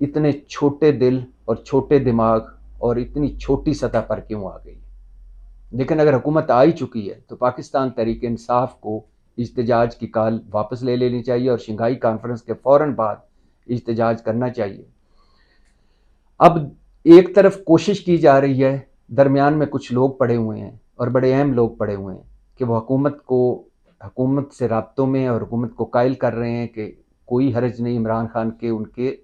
اتنے چھوٹے دل اور چھوٹے دماغ اور اتنی چھوٹی سطح پر کیوں آ گئی ہے؟ لیکن اگر حکومت آ ہی چکی ہے تو پاکستان تحریک انصاف کو احتجاج کی کال واپس لے لینی چاہیے اور شنگھائی کانفرنس کے فوراً بعد احتجاج کرنا چاہیے۔ اب ایک طرف کوشش کی جا رہی ہے، درمیان میں کچھ لوگ پڑے ہوئے ہیں اور بڑے اہم لوگ پڑے ہوئے ہیں کہ وہ حکومت سے رابطوں میں اور حکومت کو قائل کر رہے ہیں کہ کوئی حرج نہیں، عمران خان کے ان کے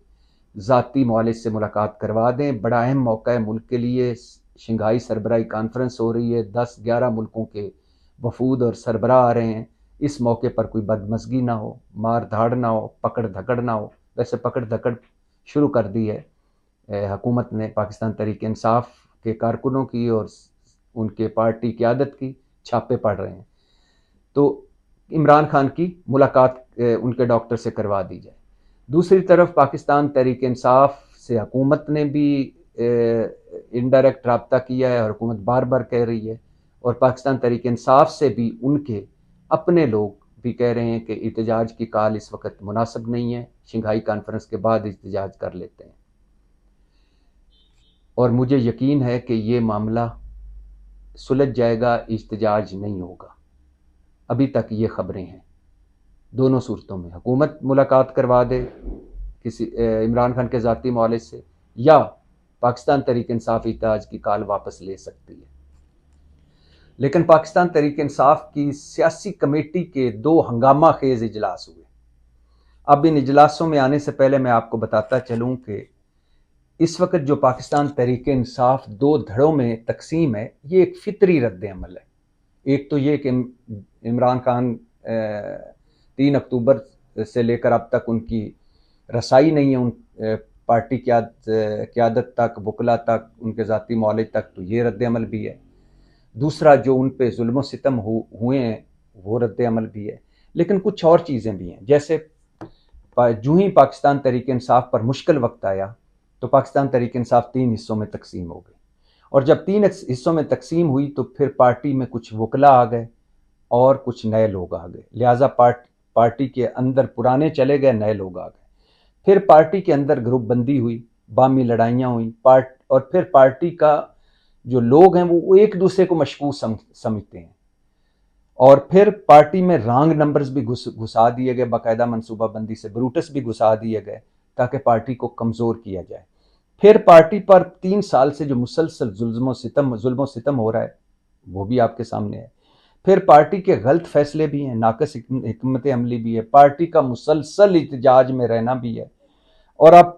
ذاتی معالج سے ملاقات کروا دیں، بڑا اہم موقع ہے ملک کے لیے، شنگھائی سربراہی کانفرنس ہو رہی ہے، 10-11 ملکوں کے وفود اور سربراہ آ رہے ہیں، اس موقع پر کوئی بدمزگی نہ ہو، مار دھاڑ نہ ہو، پکڑ دھکڑ نہ ہو۔ ویسے پکڑ دھکڑ شروع کر دی ہے حکومت نے پاکستان تحریک انصاف کے کارکنوں کی اور ان کے پارٹی قیادت کی، چھاپے پڑ رہے ہیں، تو عمران خان کی ملاقات ان کے ڈاکٹر سے کروا دی جائے۔ دوسری طرف پاکستان تحریک انصاف سے حکومت نے بھی انڈائریکٹ رابطہ کیا ہے اور حکومت بار بار کہہ رہی ہے، اور پاکستان تحریک انصاف سے بھی ان کے اپنے لوگ بھی کہہ رہے ہیں کہ احتجاج کی کال اس وقت مناسب نہیں ہے، شنگھائی کانفرنس کے بعد احتجاج کر لیتے ہیں۔ اور مجھے یقین ہے کہ یہ معاملہ سلجھ جائے گا، احتجاج نہیں ہوگا۔ ابھی تک یہ خبریں ہیں، دونوں صورتوں میں حکومت ملاقات کروا دے کسی عمران خان کے ذاتی معالج سے، یا پاکستان تحریک انصاف احتجاج کی کال واپس لے سکتی ہے۔ لیکن پاکستان تحریک انصاف کی سیاسی کمیٹی کے 2 ہنگامہ خیز اجلاس ہوئے۔ اب ان اجلاسوں میں آنے سے پہلے میں آپ کو بتاتا چلوں کہ اس وقت جو پاکستان تحریک انصاف 2 دھڑوں میں تقسیم ہے، یہ ایک فطری رد عمل ہے۔ ایک تو یہ کہ عمران خان 3 اکتوبر سے لے کر اب تک ان کی رسائی نہیں ہے ان پارٹی قیادت تک، وکلا تک، ان کے ذاتی معالج تک، تو یہ رد عمل بھی ہے۔ دوسرا جو ان پہ ظلم و ستم ہوئے ہیں وہ رد عمل بھی ہے۔ لیکن کچھ اور چیزیں بھی ہیں، جیسے جو ہی پاکستان تحریک انصاف پر مشکل وقت آیا تو پاکستان تحریک انصاف 3 حصوں میں تقسیم ہو گئی، اور جب 3 حصوں میں تقسیم ہوئی تو پھر پارٹی میں کچھ وکلا آ گئے اور کچھ نئے لوگ آ گئے، لہٰذا پارٹی کے اندر پرانے چلے گئے، نئے لوگ آ گئے، پھر پارٹی کے اندر گروپ بندی ہوئی، باہمی لڑائیاں ہوئیں، اور پھر پارٹی کا جو لوگ ہیں وہ ایک دوسرے کو مشکوک سمجھتے ہیں، اور پھر پارٹی میں رانگ نمبرز بھی گھسا دیے گئے، باقاعدہ منصوبہ بندی سے بروٹس بھی گھسا دیے گئے تاکہ پارٹی کو کمزور کیا جائے۔ پھر پارٹی پر 3 سال سے جو مسلسل ظلم و ستم ہو رہا ہے وہ بھی آپ کے سامنے ہے۔ پھر پارٹی کے غلط فیصلے بھی ہیں، ناقص حکمت عملی بھی ہے، پارٹی کا مسلسل احتجاج میں رہنا بھی ہے، اور اب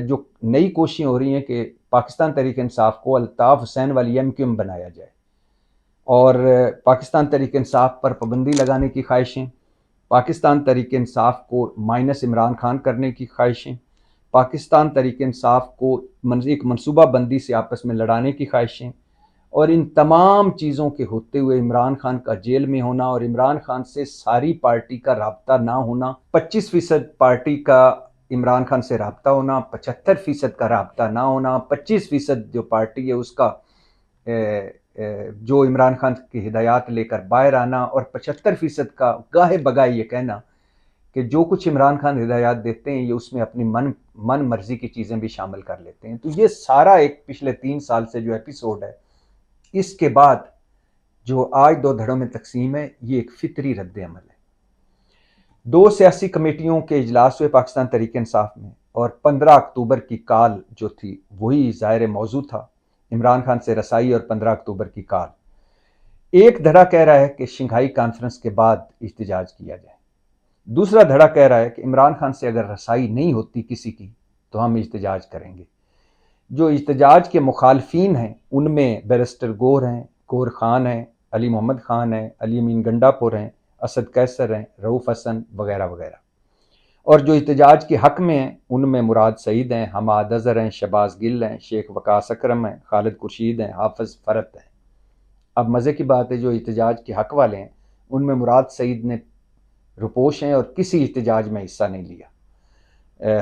جو نئی کوششیں ہو رہی ہیں کہ پاکستان تحریک انصاف کو الطاف حسین والی MQM بنایا جائے، اور پاکستان تحریک انصاف پر پابندی لگانے کی خواہشیں، پاکستان تحریک انصاف کو مائنس عمران خان کرنے کی خواہشیں، پاکستان تحریک انصاف کو ایک منصوبہ بندی سے آپس میں لڑانے کی خواہشیں، اور ان تمام چیزوں کے ہوتے ہوئے عمران خان کا جیل میں ہونا اور عمران خان سے ساری پارٹی کا رابطہ نہ ہونا، 25% پارٹی کا عمران خان سے رابطہ ہونا، 75% کا رابطہ نہ ہونا، 25% جو پارٹی ہے اس کا جو عمران خان کی ہدایات لے کر باہر آنا، اور 75% کا گاہے بگاہے یہ کہنا کہ جو کچھ عمران خان ہدایات دیتے ہیں یہ اس میں اپنی من مرضی کی چیزیں بھی شامل کر لیتے ہیں۔ تو یہ سارا ایک پچھلے 3 سال سے جو ایپیسوڈ ہے، اس کے بعد جو آج 2 دھڑوں میں تقسیم ہے، یہ ایک فطری رد عمل ہے۔ 2 سیاسی کمیٹیوں کے اجلاس ہوئے پاکستان تحریک انصاف میں، اور 15 اکتوبر کی کال جو تھی وہی ظاہر موضوع تھا، عمران خان سے رسائی اور 15 اکتوبر کی کال۔ ایک دھڑا کہہ رہا ہے کہ شنگھائی کانفرنس کے بعد احتجاج کیا جائے، دوسرا دھڑا کہہ رہا ہے کہ عمران خان سے اگر رسائی نہیں ہوتی کسی کی تو ہم احتجاج کریں گے۔ جو احتجاج کے مخالفین ہیں ان میں بیرسٹر گور ہیں، گور خان ہیں، علی محمد خان ہیں، علی امین گنڈا پور ہیں، اسد قیصر ہیں، رؤف حسن وغیرہ وغیرہ، اور جو احتجاج کے حق میں ہیں ان میں مراد سعید ہیں، حماد اظہر ہیں، شہباز گل ہیں، شیخ وقاص اکرم ہیں، خالد خورشید ہیں، حافظ فرت ہیں۔ اب مزے کی بات ہے جو احتجاج کے حق والے ہیں ان میں مراد سعید نے رپوش ہیں اور کسی احتجاج میں حصہ نہیں لیا،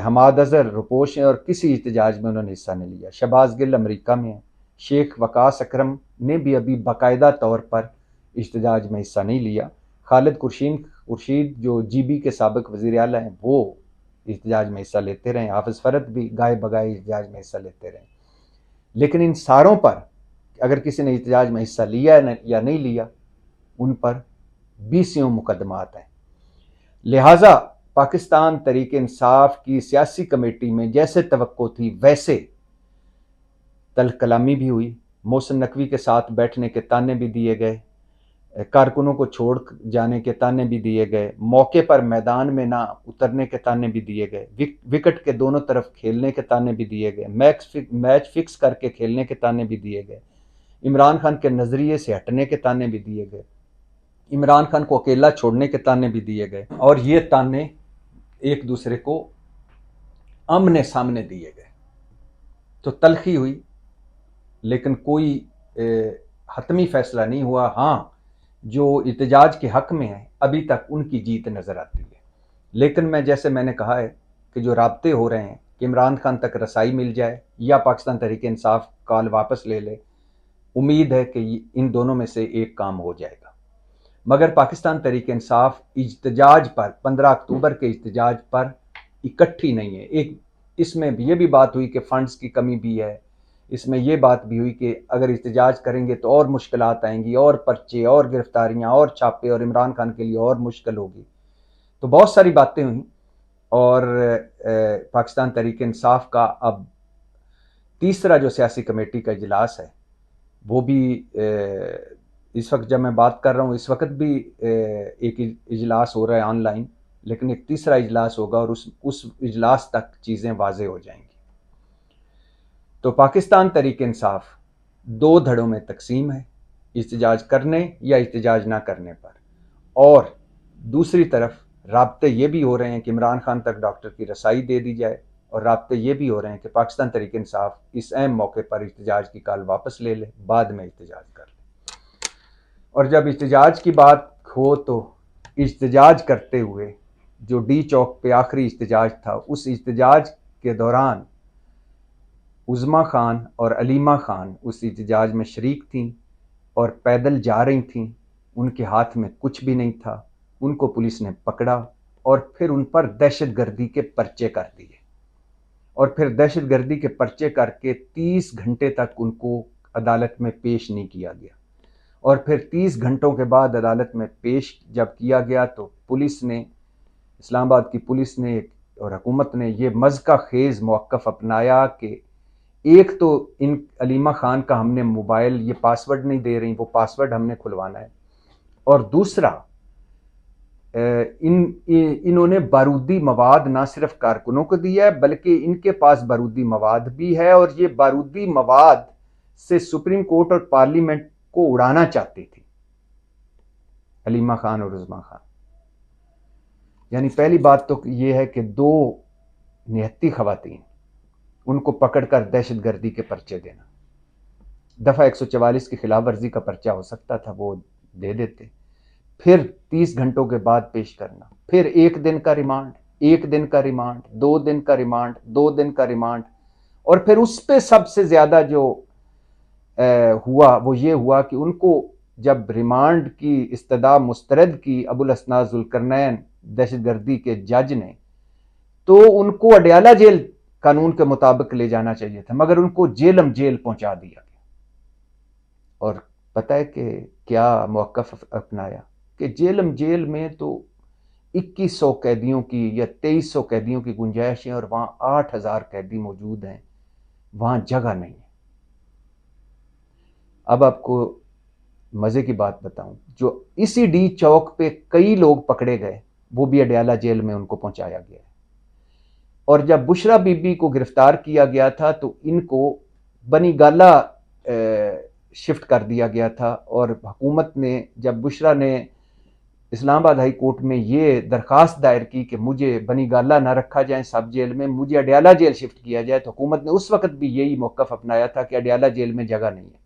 حماد اظہر رپوش ہیں اور کسی احتجاج میں انہوں نے حصہ نہیں لیا، شہباز گل امریکہ میں ہیں، شیخ وقاص اکرم نے بھی ابھی باقاعدہ طور پر احتجاج میں حصہ نہیں لیا، خالد خورشید جو GB کے سابق وزیر اعلیٰ ہیں وہ احتجاج میں حصہ لیتے رہے, حافظ فرد بھی گائے بگائے احتجاج میں حصہ لیتے رہے. لیکن ان ساروں پر اگر کسی نے احتجاج میں حصہ لیا یا نہیں لیا, ان پر 20 مقدمات ہیں. لہٰذا پاکستان تحریک انصاف کی سیاسی کمیٹی میں جیسے توقع تھی ویسے تلخ کلامی بھی ہوئی, محسن نقوی کے ساتھ بیٹھنے کے تانے بھی دیے گئے, کارکنوں کو چھوڑ جانے کے تانے بھی دیے گئے, موقع پر میدان میں نہ اترنے کے تانے بھی دیے گئے, وکٹ کے دونوں طرف کھیلنے کے تانے بھی دیے گئے, میچ فکس کر کے کھیلنے کے تانے بھی دیے گئے, عمران خان کے نظریے سے ہٹنے کے تانے بھی دیے گئے, عمران خان کو اکیلا چھوڑنے کے تانے بھی دیے گئے, اور یہ تانے ایک دوسرے کو آمنے سامنے دیے گئے. تو تلخی ہوئی لیکن کوئی حتمی فیصلہ نہیں ہوا. ہاں, جو احتجاج کے حق میں ہیں ابھی تک ان کی جیت نظر آتی ہے. لیکن جیسے میں نے کہا ہے کہ جو رابطے ہو رہے ہیں کہ عمران خان تک رسائی مل جائے یا پاکستان تحریک انصاف کال واپس لے لے, امید ہے کہ ان دونوں میں سے ایک کام ہو جائے گا. مگر پاکستان تحریک انصاف احتجاج پر 15 اکتوبر کے احتجاج پر اکٹھی نہیں ہے. اس میں یہ بھی بات ہوئی کہ فنڈز کی کمی بھی ہے, اس میں یہ بات بھی ہوئی کہ اگر احتجاج کریں گے تو اور مشکلات آئیں گی, اور پرچے اور گرفتاریاں اور چھاپے, اور عمران خان کے لیے اور مشکل ہوگی. تو بہت ساری باتیں ہوئیں, اور پاکستان تحریک انصاف کا اب تیسرا جو سیاسی کمیٹی کا اجلاس ہے وہ بھی اس وقت جب میں بات کر رہا ہوں اس وقت بھی ایک اجلاس ہو رہا ہے آن لائن, لیکن ایک تیسرا اجلاس ہوگا اور اس اجلاس تک چیزیں واضح ہو جائیں گی. تو پاکستان تحریک انصاف 2 دھڑوں میں تقسیم ہے, احتجاج کرنے یا احتجاج نہ کرنے پر. اور دوسری طرف رابطے یہ بھی ہو رہے ہیں کہ عمران خان تک ڈاکٹر کی رسائی دے دی جائے, اور رابطے یہ بھی ہو رہے ہیں کہ پاکستان تحریک انصاف اس اہم موقع پر احتجاج کی کال واپس لے لے, بعد میں احتجاج کر لے. اور جب احتجاج کی بات ہو تو احتجاج کرتے ہوئے جو ڈی چوک پہ آخری احتجاج تھا, اس احتجاج کے دوران عظمیٰ خان اور علیمہ خان اس احتجاج میں شریک تھیں اور پیدل جا رہی تھیں. ان کے ہاتھ میں کچھ بھی نہیں تھا. ان کو پولیس نے پکڑا اور پھر ان پر دہشت گردی کے پرچے کر دیے, اور پھر دہشت گردی کے پرچے کر کے 30 گھنٹے تک ان کو عدالت میں پیش نہیں کیا گیا. اور پھر 30 گھنٹوں کے بعد عدالت میں پیش جب کیا گیا تو پولیس نے, اسلام آباد کی پولیس نے اور حکومت نے یہ مضحکہ خیز موقف اپنایا کہ ایک تو ان علیمہ خان کا ہم نے موبائل, یہ پاسورڈ نہیں دے رہی, وہ پاسورڈ ہم نے کھلوانا ہے, اور دوسرا انہوں نے بارودی مواد نہ صرف کارکنوں کو دیا ہے بلکہ ان کے پاس بارودی مواد بھی ہے, اور یہ بارودی مواد سے سپریم کورٹ اور پارلیمنٹ کو اڑانا چاہتی تھی علیمہ خان اور عظمیٰ خان. یعنی پہلی بات تو یہ ہے کہ 2 نہتی خواتین, ان کو پکڑ کر دہشت گردی کے پرچے دینا. دفعہ 144 کی خلاف ورزی کا پرچہ ہو سکتا تھا, وہ دے دیتے. پھر 30 گھنٹوں کے بعد پیش کرنا, پھر 1 دن کا ریمانڈ, 1 دن کا ریمانڈ, 2 دن کا ریمانڈ, 2 دن کا ریمانڈ, اور پھر اس پہ سب سے زیادہ جو ہوا وہ یہ ہوا کہ ان کو جب ریمانڈ کی استدعا مسترد کی ابوالاسناد ذوالقرنین دہشت گردی کے جج نے, تو ان کو اڈیالہ جیل قانون کے مطابق لے جانا چاہیے تھا, مگر ان کو جیلم جیل پہنچا دیا گیا. اور پتہ ہے کہ کیا موقف اپنایا کہ جیلم جیل میں تو 2100 قیدیوں کی یا 2300 قیدیوں کی گنجائش ہے, اور وہاں 8000 قیدی موجود ہیں, وہاں جگہ نہیں ہے. اب آپ کو مزے کی بات بتاؤں, جو اسی ڈی چوک پہ کئی لوگ پکڑے گئے وہ بھی اڈیالہ جیل میں ان کو پہنچایا گیا ہے. اور جب بشرا بی بی کو گرفتار کیا گیا تھا تو ان کو بنی گالہ شفٹ کر دیا گیا تھا, اور حکومت نے جب بشرا نے اسلام آباد ہائی کورٹ میں یہ درخواست دائر کی کہ مجھے بنی گالہ نہ رکھا جائے سب جیل میں, مجھے اڈیالہ جیل شفٹ کیا جائے, تو حکومت نے اس وقت بھی یہی موقف اپنایا تھا کہ اڈیالہ جیل میں جگہ نہیں ہے.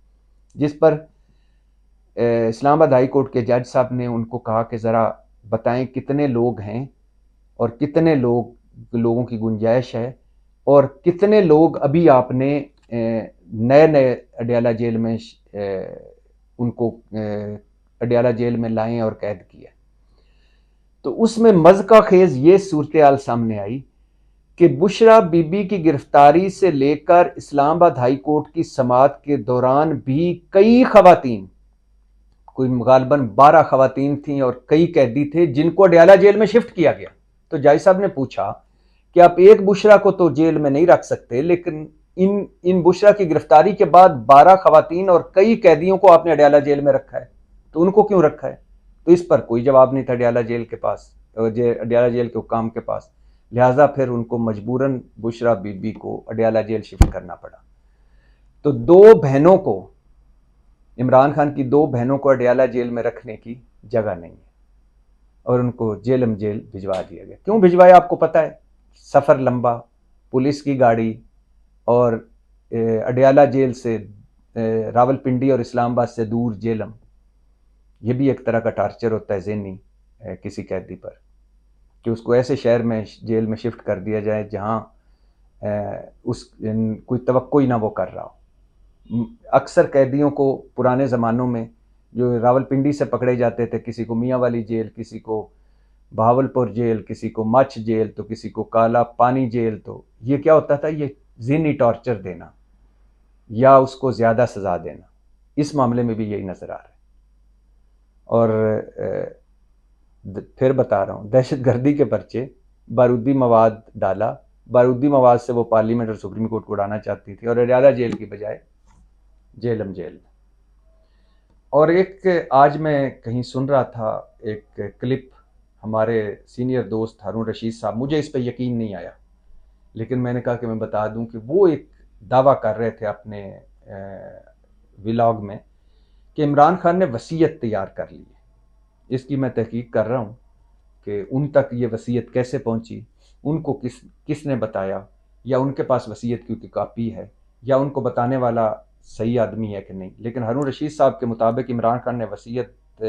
جس پر اسلام آباد ہائی کورٹ کے جج صاحب نے ان کو کہا کہ ذرا بتائیں کتنے لوگ ہیں اور کتنے لوگوں کی گنجائش ہے, اور کتنے لوگ ابھی آپ نے نئے اڈیالہ جیل میں ان کو اڈیالہ جیل میں لائیں اور قید کیا. تو اس میں مضحکہ خیز یہ صورتحال سامنے آئی کہ بشرا بی بی کی گرفتاری سے لے کر اسلام آباد ہائی کورٹ کی سماعت کے دوران بھی کئی خواتین، کوئی غالباً 12 خواتین تھیں اور کئی قیدی تھے جن کو اڈیالہ جیل میں شفٹ کیا گیا. تو جج صاحب نے پوچھا کہ آپ ایک بشرا کو تو جیل میں نہیں رکھ سکتے، لیکن ان بشرا کی گرفتاری کے بعد 12 خواتین اور کئی قیدیوں کو آپ نے اڈیالہ جیل میں رکھا ہے، تو ان کو کیوں رکھا ہے؟ تو اس پر کوئی جواب نہیں تھا اڈیالہ جیل کے پاس، اڈیالہ جیل کے حکام کے پاس. لہٰذا پھر ان کو مجبوراً بشرا بی بی کو اڈیالہ جیل شفٹ کرنا پڑا. تو دو بہنوں کو، عمران خان کی دو بہنوں کو اڈیالہ جیل میں رکھنے کی جگہ نہیں ہے اور ان کو جیلم جیل بھجوا دیا گیا. کیوں بھجوایا آپ کو پتہ ہے؟ سفر لمبا، پولیس کی گاڑی، اور اڈیالہ جیل سے راول پنڈی اور اسلام آباد سے دور جیلم، یہ بھی ایک طرح کا ٹارچر ہوتا ہے ذہنی کسی قیدی پر، کہ اس کو ایسے شہر میں جیل میں شفٹ کر دیا جائے جہاں اس کوئی توقع ہی نہ وہ کر رہا ہو. اکثر قیدیوں کو پرانے زمانوں میں جو راول پنڈی سے پکڑے جاتے تھے، کسی کو میاں والی جیل، کسی کو بہاولپور جیل، کسی کو مچھ جیل، تو کسی کو کالا پانی جیل، تو یہ کیا ہوتا تھا؟ یہ ذہنی ٹارچر دینا یا اس کو زیادہ سزا دینا. اس معاملے میں بھی یہی نظر آ رہا ہے. اور پھر بتا رہا ہوں، دہشت گردی کے پرچے، بارودی مواد ڈالا، بارودی مواد سے وہ پارلیمنٹ اور سپریم کورٹ کو اڑانا چاہتی تھی، اور اڈیالہ جیل کی بجائے جیلم جیل. اور ایک آج میں کہیں سن رہا تھا ایک کلپ، ہمارے سینئر دوست ہارون رشید صاحب، مجھے اس پہ یقین نہیں آیا لیکن میں نے کہا کہ میں بتا دوں کہ وہ ایک دعویٰ کر رہے تھے اپنے ولاگ میں کہ عمران خان نے وصیت تیار کر لی ہے. اس کی میں تحقیق کر رہا ہوں کہ ان تک یہ وصیت کیسے پہنچی، ان کو کس نے بتایا، یا ان کے پاس وصیت کی کاپی ہے، یا ان کو بتانے والا صحیح آدمی ہے کہ نہیں. لیکن ہارون رشید صاحب کے مطابق عمران خان نے وصیت،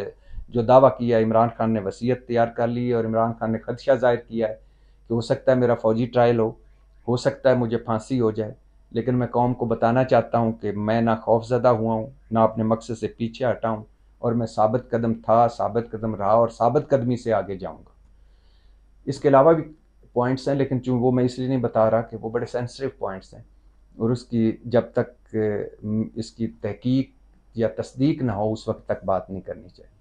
جو دعویٰ کیا ہے، عمران خان نے وصیت تیار کر لی ہے، اور عمران خان نے خدشہ ظاہر کیا ہے کہ ہو سکتا ہے میرا فوجی ٹرائل ہو سکتا ہے مجھے پھانسی ہو جائے، لیکن میں قوم کو بتانا چاہتا ہوں کہ میں نہ خوف زدہ ہوا ہوں، نہ اپنے مقصد سے پیچھے ہٹا ہوں، اور میں ثابت قدم تھا، ثابت قدم رہا، اور ثابت قدمی سے آگے جاؤں گا. اس کے علاوہ بھی پوائنٹس ہیں، لیکن چونکہ وہ میں اس لیے نہیں بتا رہا کہ وہ بڑے سینسٹیو پوائنٹس ہیں، اور اس کی جب تک اس کی تحقیق یا تصدیق نہ ہو اس وقت تک بات نہیں کرنی چاہیے.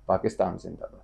پاکستان زندہ باد.